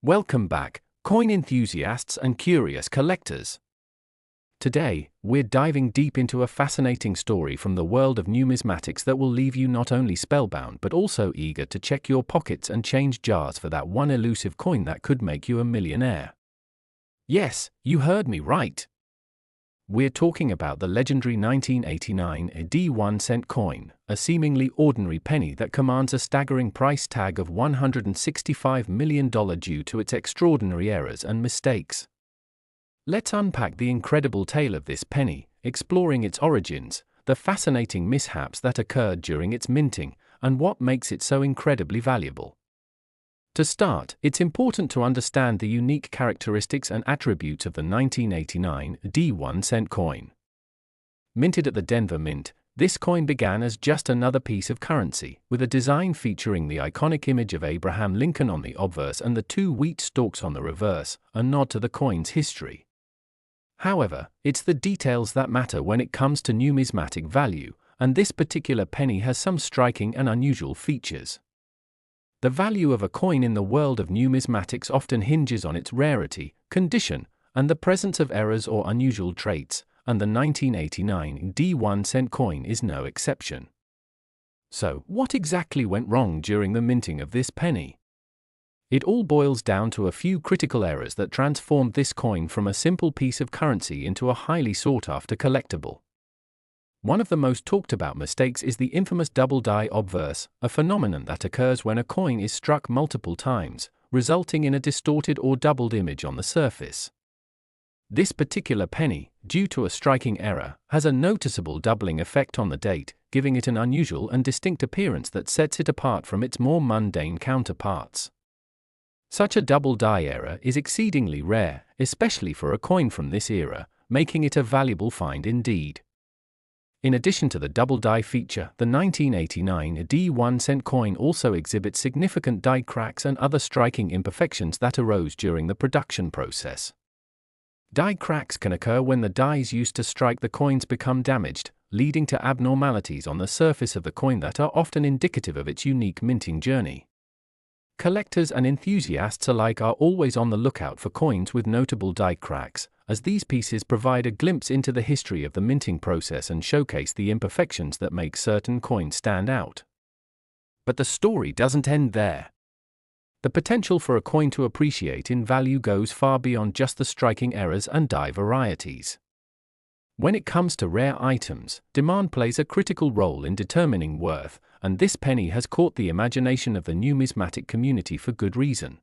Welcome back, coin enthusiasts and curious collectors. Today, we're diving deep into a fascinating story from the world of numismatics that will leave you not only spellbound but also eager to check your pockets and change jars for that one elusive coin that could make you a millionaire. Yes, you heard me right. We're talking about the legendary 1989 D1 cent coin, a seemingly ordinary penny that commands a staggering price tag of $165 million due to its extraordinary errors and mistakes. Let's unpack the incredible tale of this penny, exploring its origins, the fascinating mishaps that occurred during its minting, and what makes it so incredibly valuable. To start, it's important to understand the unique characteristics and attributes of the 1989 D1 cent coin. Minted at the Denver Mint, this coin began as just another piece of currency, with a design featuring the iconic image of Abraham Lincoln on the obverse and the two wheat stalks on the reverse, a nod to the coin's history. However, it's the details that matter when it comes to numismatic value, and this particular penny has some striking and unusual features. The value of a coin in the world of numismatics often hinges on its rarity, condition, and the presence of errors or unusual traits, and the 1989 D1 cent coin is no exception. So, what exactly went wrong during the minting of this penny? It all boils down to a few critical errors that transformed this coin from a simple piece of currency into a highly sought-after collectible. One of the most talked about mistakes is the infamous double die obverse, a phenomenon that occurs when a coin is struck multiple times, resulting in a distorted or doubled image on the surface. This particular penny, due to a striking error, has a noticeable doubling effect on the date, giving it an unusual and distinct appearance that sets it apart from its more mundane counterparts. Such a double die error is exceedingly rare, especially for a coin from this era, making it a valuable find indeed. In addition to the double die feature, the 1989 D1 cent coin also exhibits significant die cracks and other striking imperfections that arose during the production process. Die cracks can occur when the dies used to strike the coins become damaged, leading to abnormalities on the surface of the coin that are often indicative of its unique minting journey. Collectors and enthusiasts alike are always on the lookout for coins with notable die cracks, as these pieces provide a glimpse into the history of the minting process and showcase the imperfections that make certain coins stand out. But the story doesn't end there. The potential for a coin to appreciate in value goes far beyond just the striking errors and die varieties. When it comes to rare items, demand plays a critical role in determining worth, and this penny has caught the imagination of the numismatic community for good reason.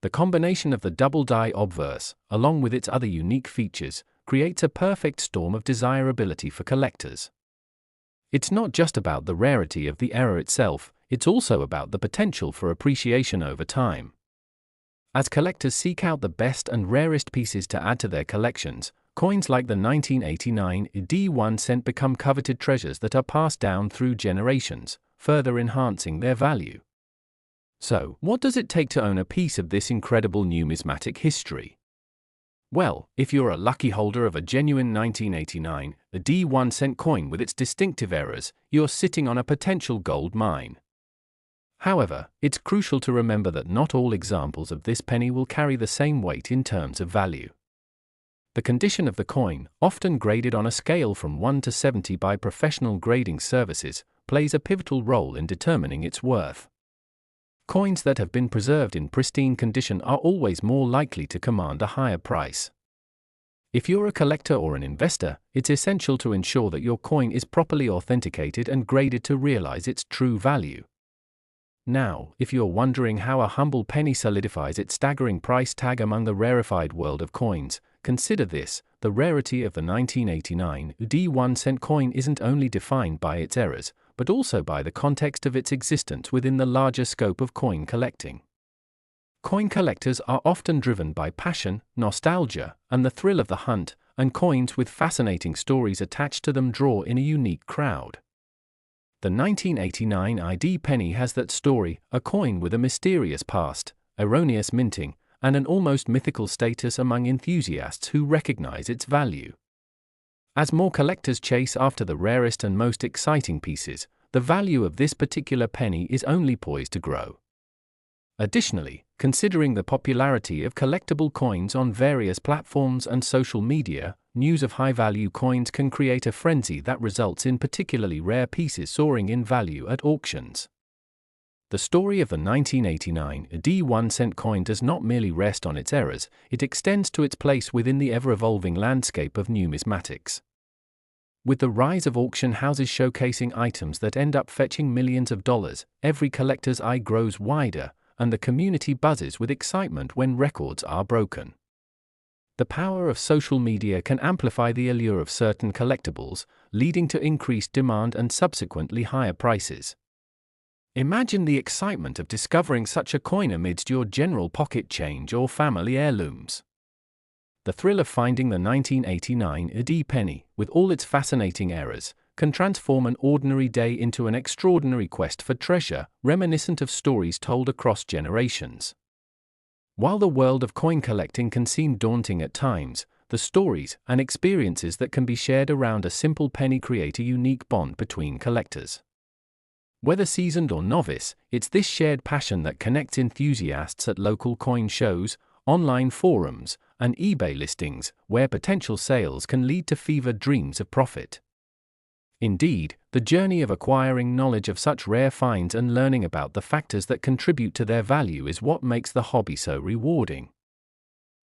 The combination of the double die obverse, along with its other unique features, creates a perfect storm of desirability for collectors. It's not just about the rarity of the error itself, it's also about the potential for appreciation over time. As collectors seek out the best and rarest pieces to add to their collections, coins like the 1989 D1 cent become coveted treasures that are passed down through generations, further enhancing their value. So, what does it take to own a piece of this incredible numismatic history? Well, if you're a lucky holder of a genuine 1989 D1 cent coin with its distinctive errors, you're sitting on a potential gold mine. However, it's crucial to remember that not all examples of this penny will carry the same weight in terms of value. The condition of the coin, often graded on a scale from 1 to 70 by professional grading services, plays a pivotal role in determining its worth. Coins that have been preserved in pristine condition are always more likely to command a higher price. If you're a collector or an investor, it's essential to ensure that your coin is properly authenticated and graded to realize its true value. Now, if you're wondering how a humble penny solidifies its staggering price tag among the rarefied world of coins, consider this: the rarity of the 1989 D1 cent coin isn't only defined by its errors, but also by the context of its existence within the larger scope of coin collecting. Coin collectors are often driven by passion, nostalgia, and the thrill of the hunt, and coins with fascinating stories attached to them draw in a unique crowd. The 1989 ID penny has that story, a coin with a mysterious past, erroneous minting, and an almost mythical status among enthusiasts who recognize its value. As more collectors chase after the rarest and most exciting pieces, the value of this particular penny is only poised to grow. Additionally, Considering the popularity of collectible coins on various platforms and social media, news of high-value coins can create a frenzy that results in particularly rare pieces soaring in value at auctions. The story of the 1989 D1 cent coin does not merely rest on its errors, it extends to its place within the ever-evolving landscape of numismatics. With the rise of auction houses showcasing items that end up fetching millions of dollars, every collector's eye grows wider, and the community buzzes with excitement when records are broken. The power of social media can amplify the allure of certain collectibles, leading to increased demand and subsequently higher prices. Imagine the excitement of discovering such a coin amidst your general pocket change or family heirlooms. The thrill of finding the 1989 D penny, with all its fascinating errors, can transform an ordinary day into an extraordinary quest for treasure, reminiscent of stories told across generations. While the world of coin collecting can seem daunting at times, the stories and experiences that can be shared around a simple penny create a unique bond between collectors. Whether seasoned or novice, it's this shared passion that connects enthusiasts at local coin shows, online forums, and eBay listings, where potential sales can lead to fevered dreams of profit. Indeed, the journey of acquiring knowledge of such rare finds and learning about the factors that contribute to their value is what makes the hobby so rewarding.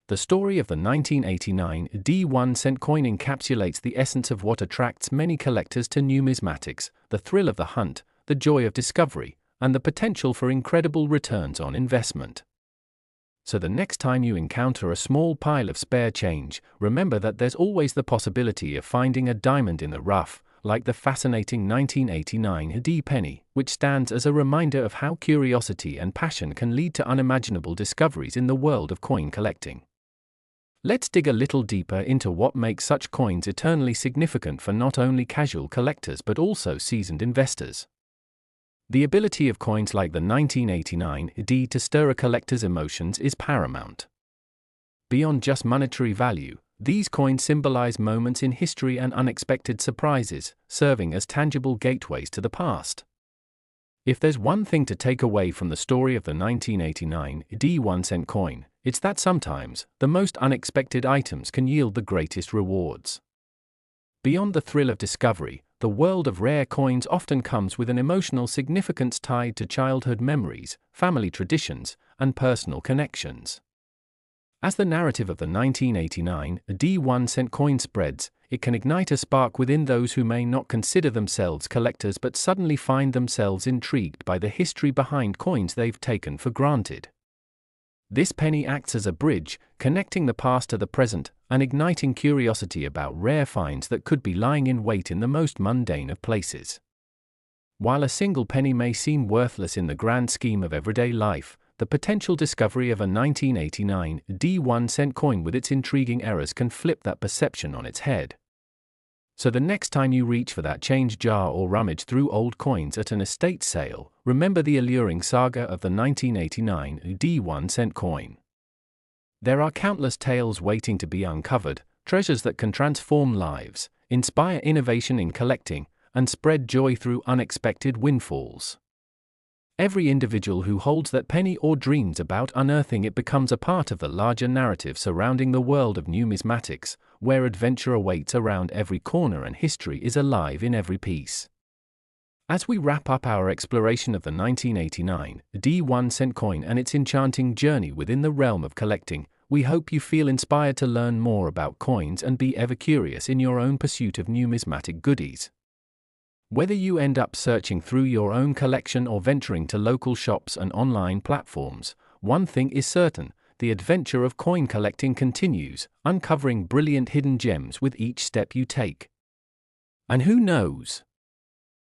The story of the 1989 D1 cent coin encapsulates the essence of what attracts many collectors to numismatics: the thrill of the hunt, the joy of discovery, and the potential for incredible returns on investment. So the next time you encounter a small pile of spare change, remember that there's always the possibility of finding a diamond in the rough, like the fascinating 1989 D penny, which stands as a reminder of how curiosity and passion can lead to unimaginable discoveries in the world of coin collecting. Let's dig a little deeper into what makes such coins eternally significant for not only casual collectors but also seasoned investors. The ability of coins like the 1989 D to stir a collector's emotions is paramount. Beyond just monetary value, these coins symbolize moments in history and unexpected surprises, serving as tangible gateways to the past. If there's one thing to take away from the story of the 1989 D1 cent coin, it's that sometimes the most unexpected items can yield the greatest rewards. Beyond the thrill of discovery, the world of rare coins often comes with an emotional significance tied to childhood memories, family traditions, and personal connections. As the narrative of the 1989 D1 cent coin spreads, it can ignite a spark within those who may not consider themselves collectors but suddenly find themselves intrigued by the history behind coins they've taken for granted. This penny acts as a bridge, connecting the past to the present, and igniting curiosity about rare finds that could be lying in wait in the most mundane of places. While a single penny may seem worthless in the grand scheme of everyday life, the potential discovery of a 1989 D1 cent coin with its intriguing errors can flip that perception on its head. So the next time you reach for that change jar or rummage through old coins at an estate sale, remember the alluring saga of the 1989 D1 cent coin. There are countless tales waiting to be uncovered, treasures that can transform lives, inspire innovation in collecting, and spread joy through unexpected windfalls. Every individual who holds that penny or dreams about unearthing it becomes a part of the larger narrative surrounding the world of numismatics, where adventure awaits around every corner and history is alive in every piece. As we wrap up our exploration of the 1989 D1 cent coin and its enchanting journey within the realm of collecting, we hope you feel inspired to learn more about coins and be ever curious in your own pursuit of numismatic goodies. Whether you end up searching through your own collection or venturing to local shops and online platforms, one thing is certain: the adventure of coin collecting continues, uncovering brilliant hidden gems with each step you take. And who knows?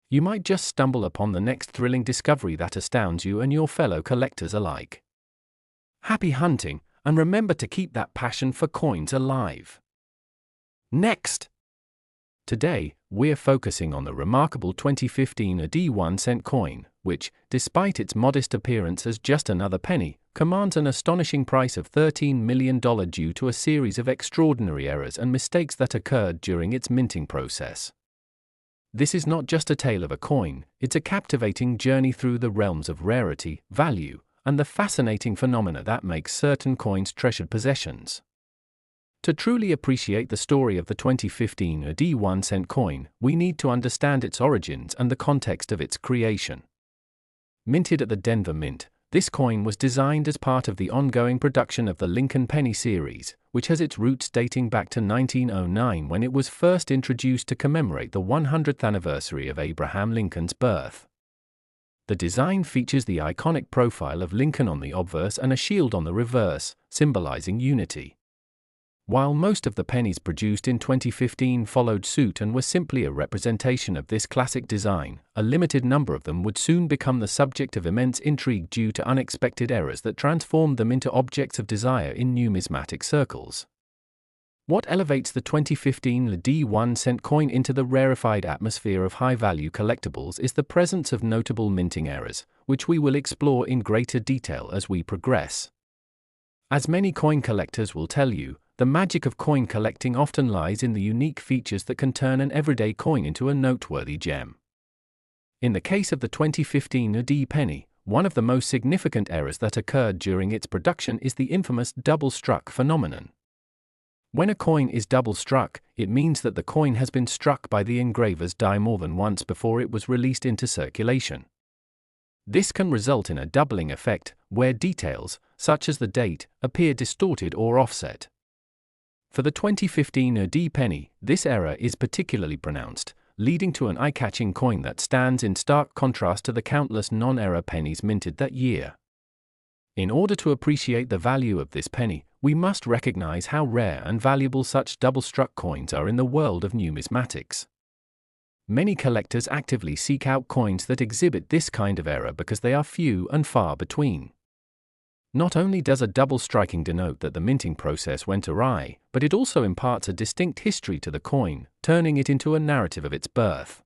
You might just stumble upon the next thrilling discovery that astounds you and your fellow collectors alike. Happy hunting, and remember to keep that passion for coins alive. Next! Today, we're focusing on the remarkable 2015 D1 cent coin, which, despite its modest appearance as just another penny, commands an astonishing price of $13 million due to a series of extraordinary errors and mistakes that occurred during its minting process. This is not just a tale of a coin, it's a captivating journey through the realms of rarity, value, and the fascinating phenomena that make certain coins treasured possessions. To truly appreciate the story of the 2015 AD 1-cent coin, we need to understand its origins and the context of its creation. Minted at the Denver Mint, this coin was designed as part of the ongoing production of the Lincoln Penny series, which has its roots dating back to 1909 when it was first introduced to commemorate the 100th anniversary of Abraham Lincoln's birth. The design features the iconic profile of Lincoln on the obverse and a shield on the reverse, symbolizing unity. While most of the pennies produced in 2015 followed suit and were simply a representation of this classic design, a limited number of them would soon become the subject of immense intrigue due to unexpected errors that transformed them into objects of desire in numismatic circles. What elevates the 2015 AD 1-cent coin into the rarefied atmosphere of high-value collectibles is the presence of notable minting errors, which we will explore in greater detail as we progress. As many coin collectors will tell you, the magic of coin collecting often lies in the unique features that can turn an everyday coin into a noteworthy gem. In the case of the 2015 AD penny, one of the most significant errors that occurred during its production is the infamous double-struck phenomenon. When a coin is double-struck, it means that the coin has been struck by the engraver's die more than once before it was released into circulation. This can result in a doubling effect, where details, such as the date, appear distorted or offset. For the 2015 AD penny, this error is particularly pronounced, leading to an eye-catching coin that stands in stark contrast to the countless non-error pennies minted that year. In order to appreciate the value of this penny, we must recognize how rare and valuable such double-struck coins are in the world of numismatics. Many collectors actively seek out coins that exhibit this kind of error because they are few and far between. Not only does a double striking denote that the minting process went awry, but it also imparts a distinct history to the coin, turning it into a narrative of its birth.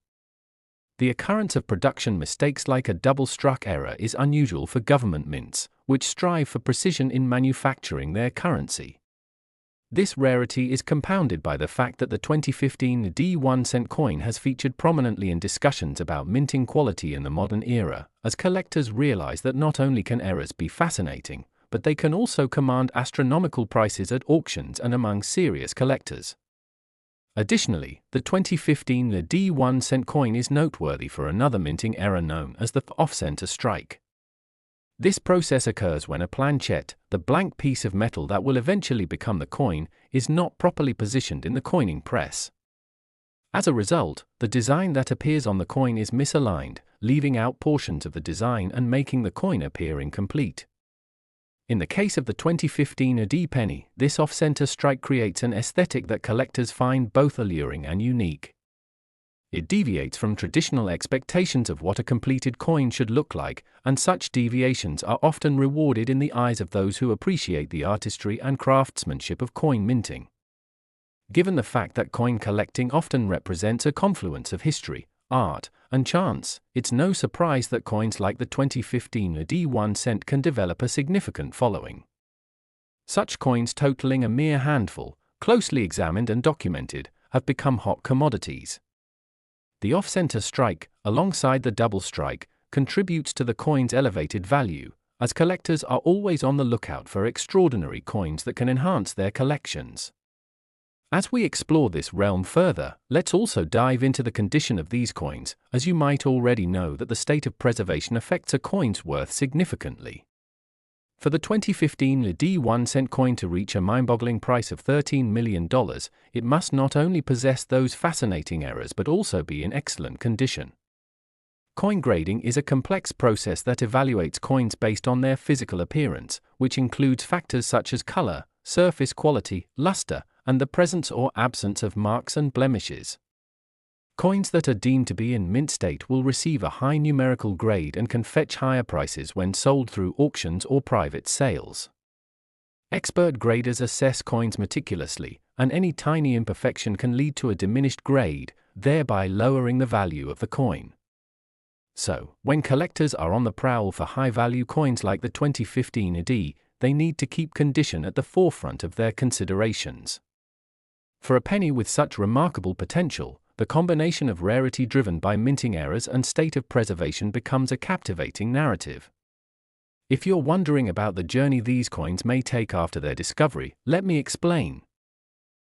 The occurrence of production mistakes like a double-struck error is unusual for government mints, which strive for precision in manufacturing their currency. This rarity is compounded by the fact that the 2015 AD 1-cent coin has featured prominently in discussions about minting quality in the modern era, as collectors realize that not only can errors be fascinating, but they can also command astronomical prices at auctions and among serious collectors. Additionally, the 2015 AD 1-cent coin is noteworthy for another minting error known as the off-center strike. This process occurs when a planchette, the blank piece of metal that will eventually become the coin, is not properly positioned in the coining press. As a result, the design that appears on the coin is misaligned, leaving out portions of the design and making the coin appear incomplete. In the case of the 2015 AD penny, this off-center strike creates an aesthetic that collectors find both alluring and unique. It deviates from traditional expectations of what a completed coin should look like, and such deviations are often rewarded in the eyes of those who appreciate the artistry and craftsmanship of coin minting. Given the fact that coin collecting often represents a confluence of history, art, and chance, it's no surprise that coins like the 2015 AD 1-cent can develop a significant following. Such coins totaling a mere handful, closely examined and documented, have become hot commodities. The off-center strike, alongside the double strike, contributes to the coin's elevated value, as collectors are always on the lookout for extraordinary coins that can enhance their collections. As we explore this realm further, let's also dive into the condition of these coins, as you might already know that the state of preservation affects a coin's worth significantly. For the 2015 AD 1-cent coin to reach a mind-boggling price of $13 million, it must not only possess those fascinating errors but also be in excellent condition. Coin grading is a complex process that evaluates coins based on their physical appearance, which includes factors such as color, surface quality, luster, and the presence or absence of marks and blemishes. Coins that are deemed to be in mint state will receive a high numerical grade and can fetch higher prices when sold through auctions or private sales. Expert graders assess coins meticulously, and any tiny imperfection can lead to a diminished grade, thereby lowering the value of the coin. So, when collectors are on the prowl for high-value coins like the 2015 AD, they need to keep condition at the forefront of their considerations. For a penny with such remarkable potential, the combination of rarity driven by minting errors and state of preservation becomes a captivating narrative. If you're wondering about the journey these coins may take after their discovery, let me explain.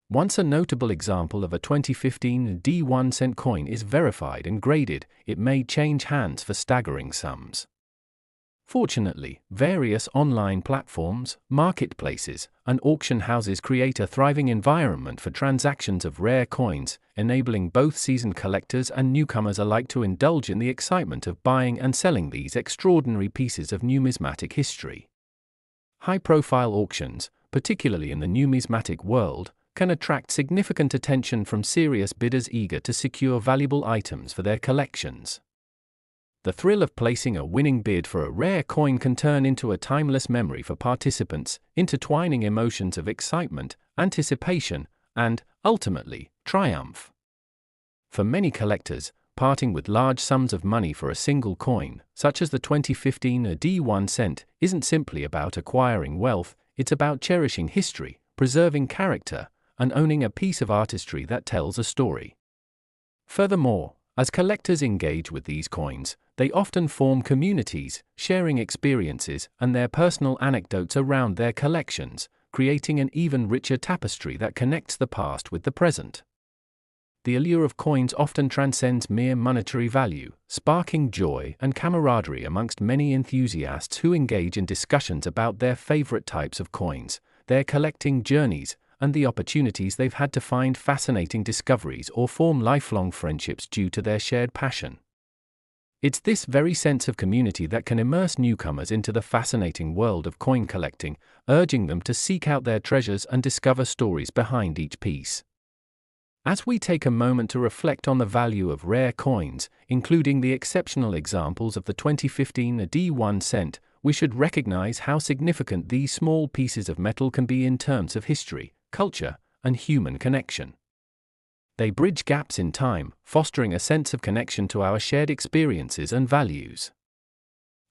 Once a notable example of a 2015 D1 cent coin is verified and graded, it may change hands for staggering sums. Fortunately, various online platforms, marketplaces, and auction houses create a thriving environment for transactions of rare coins, enabling both seasoned collectors and newcomers alike to indulge in the excitement of buying and selling these extraordinary pieces of numismatic history. High-profile auctions, particularly in the numismatic world, can attract significant attention from serious bidders eager to secure valuable items for their collections. The thrill of placing a winning bid for a rare coin can turn into a timeless memory for participants, intertwining emotions of excitement, anticipation, and, ultimately, triumph. For many collectors, parting with large sums of money for a single coin, such as the 2015 D1 cent, isn't simply about acquiring wealth, it's about cherishing history, preserving character, and owning a piece of artistry that tells a story. Furthermore, as collectors engage with these coins, they often form communities, sharing experiences and their personal anecdotes around their collections, creating an even richer tapestry that connects the past with the present. The allure of coins often transcends mere monetary value, sparking joy and camaraderie amongst many enthusiasts who engage in discussions about their favorite types of coins, their collecting journeys, and the opportunities they've had to find fascinating discoveries or form lifelong friendships due to their shared passion. It's this very sense of community that can immerse newcomers into the fascinating world of coin collecting, urging them to seek out their treasures and discover stories behind each piece. As we take a moment to reflect on the value of rare coins, including the exceptional examples of the 2015 D1 cent, we should recognize how significant these small pieces of metal can be in terms of history, culture, and human connection. They bridge gaps in time, fostering a sense of connection to our shared experiences and values.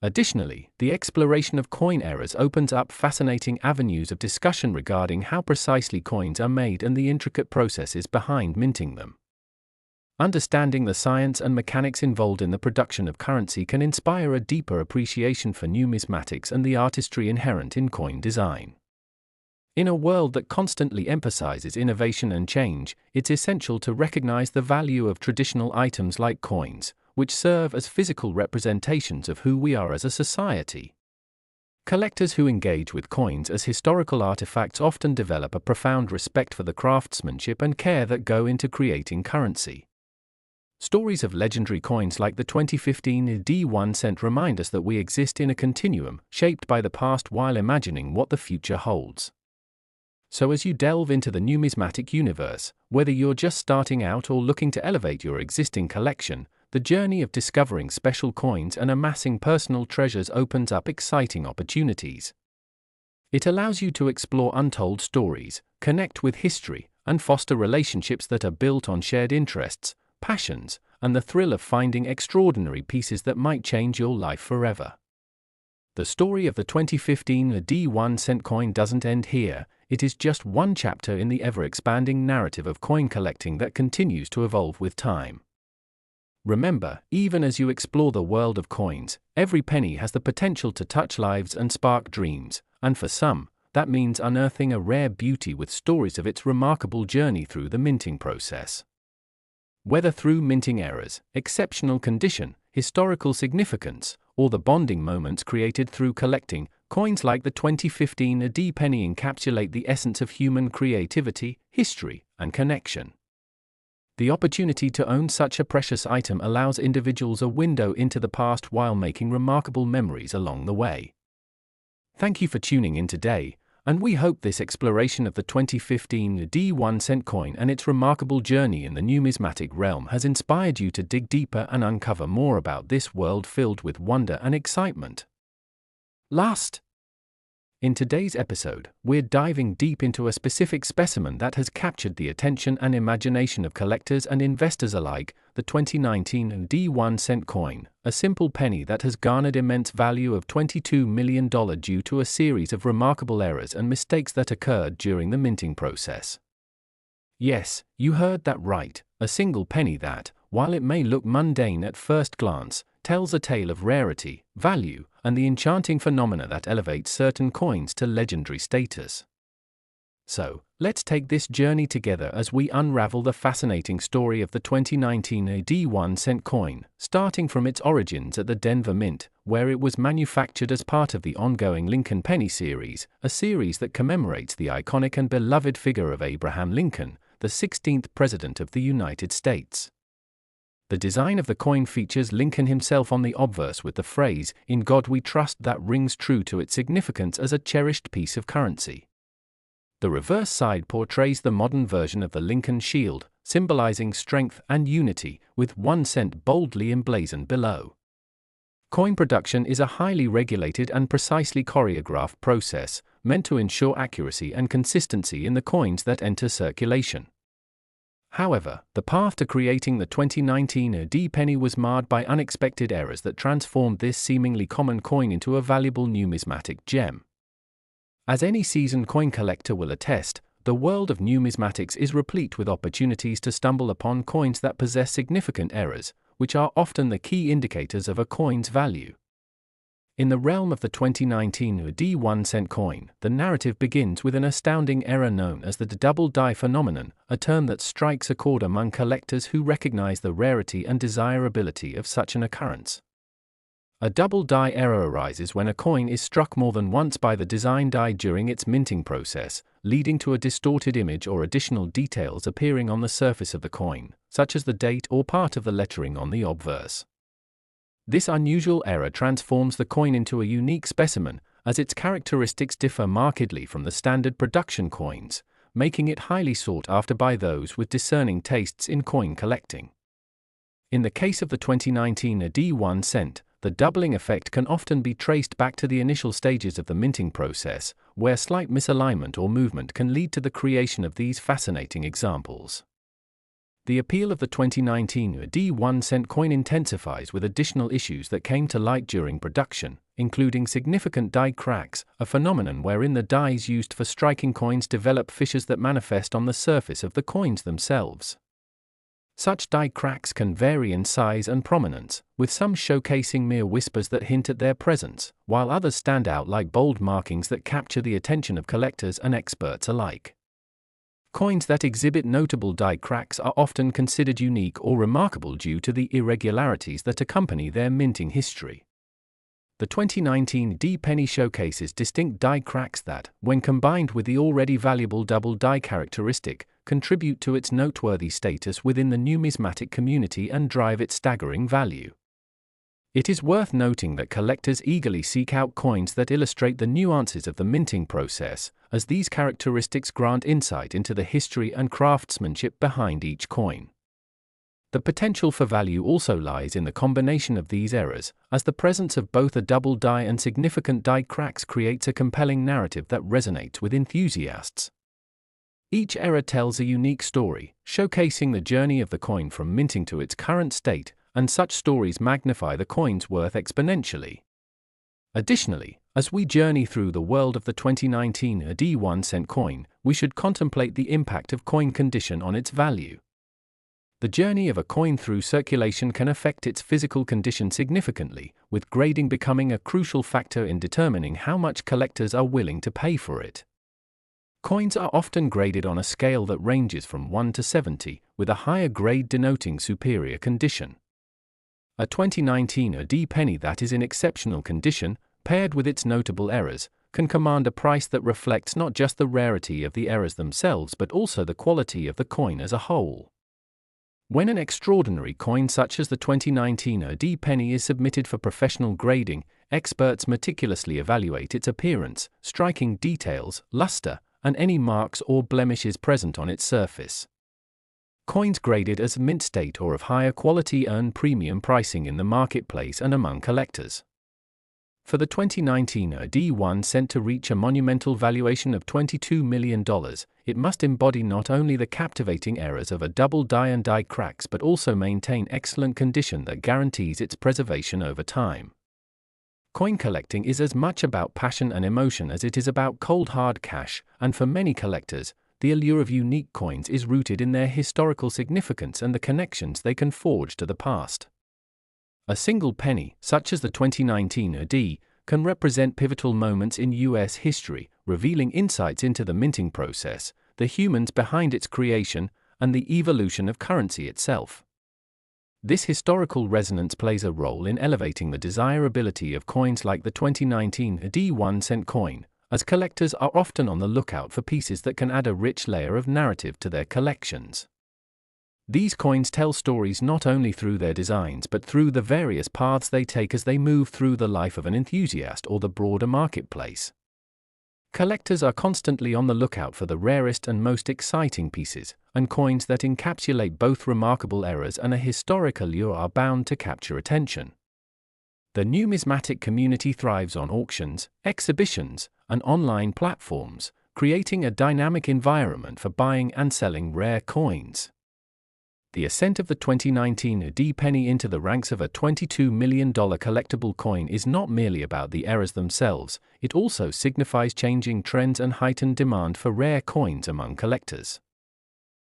Additionally, the exploration of coin errors opens up fascinating avenues of discussion regarding how precisely coins are made and the intricate processes behind minting them. Understanding the science and mechanics involved in the production of currency can inspire a deeper appreciation for numismatics and the artistry inherent in coin design. In a world that constantly emphasizes innovation and change, it's essential to recognize the value of traditional items like coins, which serve as physical representations of who we are as a society. Collectors who engage with coins as historical artifacts often develop a profound respect for the craftsmanship and care that go into creating currency. Stories of legendary coins like the 2015 D1 cent remind us that we exist in a continuum, shaped by the past while imagining what the future holds. So as you delve into the numismatic universe, whether you're just starting out or looking to elevate your existing collection, the journey of discovering special coins and amassing personal treasures opens up exciting opportunities. It allows you to explore untold stories, connect with history, and foster relationships that are built on shared interests, passions, and the thrill of finding extraordinary pieces that might change your life forever. The story of the 2015 D1 cent coin doesn't end here. It is just one chapter in the ever-expanding narrative of coin collecting that continues to evolve with time. Remember, even as you explore the world of coins, every penny has the potential to touch lives and spark dreams, and for some, that means unearthing a rare beauty with stories of its remarkable journey through the minting process. Whether through minting errors, exceptional condition, historical significance, or the bonding moments created through collecting, coins like the 2015 D penny encapsulate the essence of human creativity, history, and connection. The opportunity to own such a precious item allows individuals a window into the past while making remarkable memories along the way. Thank you for tuning in today, and we hope this exploration of the 2015 D1 cent coin and its remarkable journey in the numismatic realm has inspired you to dig deeper and uncover more about this world filled with wonder and excitement. In today's episode, we're diving deep into a specific specimen that has captured the attention and imagination of collectors and investors alike, the 2019 D1 cent coin, a simple penny that has garnered immense value of $22 million due to a series of remarkable errors and mistakes that occurred during the minting process. Yes, you heard that right, a single penny that, while it may look mundane at first glance, tells a tale of rarity, value, and the enchanting phenomena that elevates certain coins to legendary status. So, let's take this journey together as we unravel the fascinating story of the 2019 AD 1-cent coin, starting from its origins at the Denver Mint, where it was manufactured as part of the ongoing Lincoln Penny series, a series that commemorates the iconic and beloved figure of Abraham Lincoln, the 16th President of the United States. The design of the coin features Lincoln himself on the obverse with the phrase, "In God We Trust," that rings true to its significance as a cherished piece of currency. The reverse side portrays the modern version of the Lincoln shield, symbolizing strength and unity, with 1 cent boldly emblazoned below. Coin production is a highly regulated and precisely choreographed process, meant to ensure accuracy and consistency in the coins that enter circulation. However, the path to creating the 2019 AD penny was marred by unexpected errors that transformed this seemingly common coin into a valuable numismatic gem. As any seasoned coin collector will attest, the world of numismatics is replete with opportunities to stumble upon coins that possess significant errors, which are often the key indicators of a coin's value. In the realm of the 2019 AD 1-cent coin, the narrative begins with an astounding error known as the double die phenomenon, a term that strikes a chord among collectors who recognize the rarity and desirability of such an occurrence. A double die error arises when a coin is struck more than once by the design die during its minting process, leading to a distorted image or additional details appearing on the surface of the coin, such as the date or part of the lettering on the obverse. This unusual error transforms the coin into a unique specimen, as its characteristics differ markedly from the standard production coins, making it highly sought after by those with discerning tastes in coin collecting. In the case of the 2019 AD 1 cent, the doubling effect can often be traced back to the initial stages of the minting process, where slight misalignment or movement can lead to the creation of these fascinating examples. The appeal of the 2019 AD 1 cent coin intensifies with additional issues that came to light during production, including significant die cracks, a phenomenon wherein the dies used for striking coins develop fissures that manifest on the surface of the coins themselves. Such die cracks can vary in size and prominence, with some showcasing mere whispers that hint at their presence, while others stand out like bold markings that capture the attention of collectors and experts alike. Coins that exhibit notable die cracks are often considered unique or remarkable due to the irregularities that accompany their minting history. The 2019 AD penny showcases distinct die cracks that, when combined with the already valuable double die characteristic, contribute to its noteworthy status within the numismatic community and drive its staggering value. It is worth noting that collectors eagerly seek out coins that illustrate the nuances of the minting process, as these characteristics grant insight into the history and craftsmanship behind each coin. The potential for value also lies in the combination of these errors, as the presence of both a double die and significant die cracks creates a compelling narrative that resonates with enthusiasts. Each error tells a unique story, showcasing the journey of the coin from minting to its current state, and such stories magnify the coin's worth exponentially. Additionally, as we journey through the world of the 2019 AD 1 cent coin, we should contemplate the impact of coin condition on its value. The journey of a coin through circulation can affect its physical condition significantly, with grading becoming a crucial factor in determining how much collectors are willing to pay for it. Coins are often graded on a scale that ranges from 1 to 70, with a higher grade denoting superior condition. A 2019 AD penny that is in exceptional condition, paired with its notable errors, can command a price that reflects not just the rarity of the errors themselves but also the quality of the coin as a whole. When an extraordinary coin such as the 2019 AD penny is submitted for professional grading, experts meticulously evaluate its appearance, striking details, luster, and any marks or blemishes present on its surface. Coins graded as mint state or of higher quality earn premium pricing in the marketplace and among collectors. For the 2019 AD 1 cent to reach a monumental valuation of $22 million, it must embody not only the captivating errors of a double die and die cracks but also maintain excellent condition that guarantees its preservation over time. Coin collecting is as much about passion and emotion as it is about cold hard cash, and for many collectors, the allure of unique coins is rooted in their historical significance and the connections they can forge to the past. A single penny, such as the 2019 AD, can represent pivotal moments in U.S. history, revealing insights into the minting process, the humans behind its creation, and the evolution of currency itself. This historical resonance plays a role in elevating the desirability of coins like the 2019 AD 1-cent coin, as collectors are often on the lookout for pieces that can add a rich layer of narrative to their collections. These coins tell stories not only through their designs but through the various paths they take as they move through the life of an enthusiast or the broader marketplace. Collectors are constantly on the lookout for the rarest and most exciting pieces, and coins that encapsulate both remarkable eras and a historic allure are bound to capture attention. The numismatic community thrives on auctions, exhibitions, and online platforms, creating a dynamic environment for buying and selling rare coins. The ascent of the 2019 AD penny into the ranks of a $22 million collectible coin is not merely about the eras themselves, it also signifies changing trends and heightened demand for rare coins among collectors.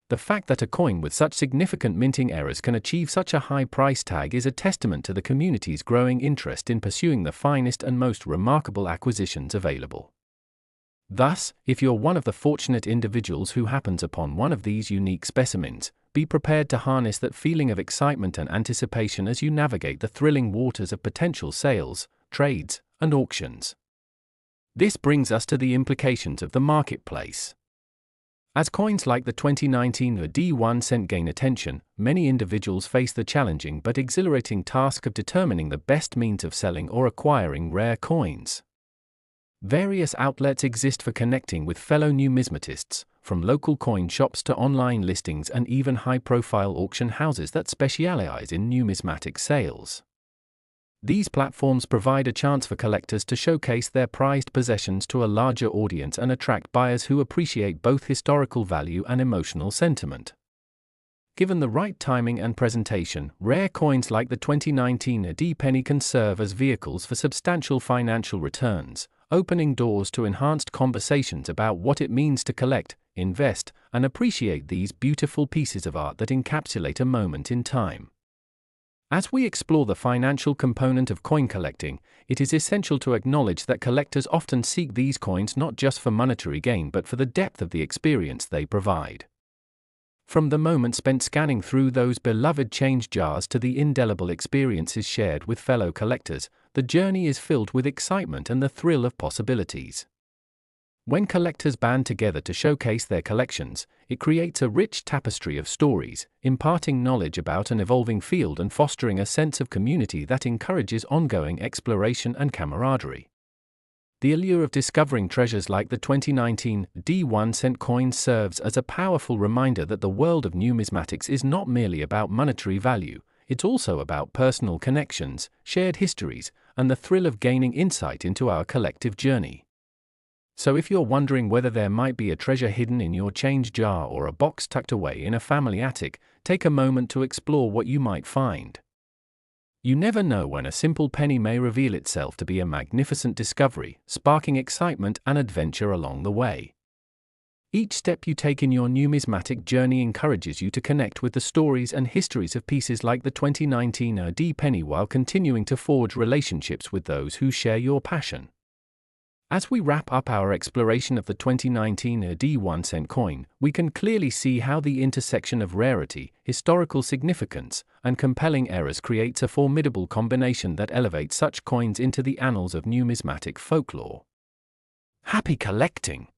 The fact that a coin with such significant minting eras can achieve such a high price tag is a testament to the community's growing interest in pursuing the finest and most remarkable acquisitions available. Thus, if you're one of the fortunate individuals who happens upon one of these unique specimens, be prepared to harness that feeling of excitement and anticipation as you navigate the thrilling waters of potential sales, trades, and auctions. This brings us to the implications of the marketplace. As coins like the 2019 AD 1-cent gain attention, many individuals face the challenging but exhilarating task of determining the best means of selling or acquiring rare coins. Various outlets exist for connecting with fellow numismatists, from local coin shops to online listings and even high-profile auction houses that specialize in numismatic sales. These platforms provide a chance for collectors to showcase their prized possessions to a larger audience and attract buyers who appreciate both historical value and emotional sentiment. Given the right timing and presentation, rare coins like the 2019 AD penny can serve as vehicles for substantial financial returns, opening doors to enhanced conversations about what it means to collect, invest, and appreciate these beautiful pieces of art that encapsulate a moment in time. As we explore the financial component of coin collecting, it is essential to acknowledge that collectors often seek these coins not just for monetary gain but for the depth of the experience they provide. From the moment spent scanning through those beloved change jars to the indelible experiences shared with fellow collectors, the journey is filled with excitement and the thrill of possibilities. When collectors band together to showcase their collections, it creates a rich tapestry of stories, imparting knowledge about an evolving field and fostering a sense of community that encourages ongoing exploration and camaraderie. The allure of discovering treasures like the 2019 AD 1-cent coin serves as a powerful reminder that the world of numismatics is not merely about monetary value, it's also about personal connections, shared histories, and the thrill of gaining insight into our collective journey. So if you're wondering whether there might be a treasure hidden in your change jar or a box tucked away in a family attic, take a moment to explore what you might find. You never know when a simple penny may reveal itself to be a magnificent discovery, sparking excitement and adventure along the way. Each step you take in your numismatic journey encourages you to connect with the stories and histories of pieces like the 2019 AD penny while continuing to forge relationships with those who share your passion. As we wrap up our exploration of the 2019 AD 1-cent coin, we can clearly see how the intersection of rarity, historical significance, and compelling eras creates a formidable combination that elevates such coins into the annals of numismatic folklore. Happy collecting!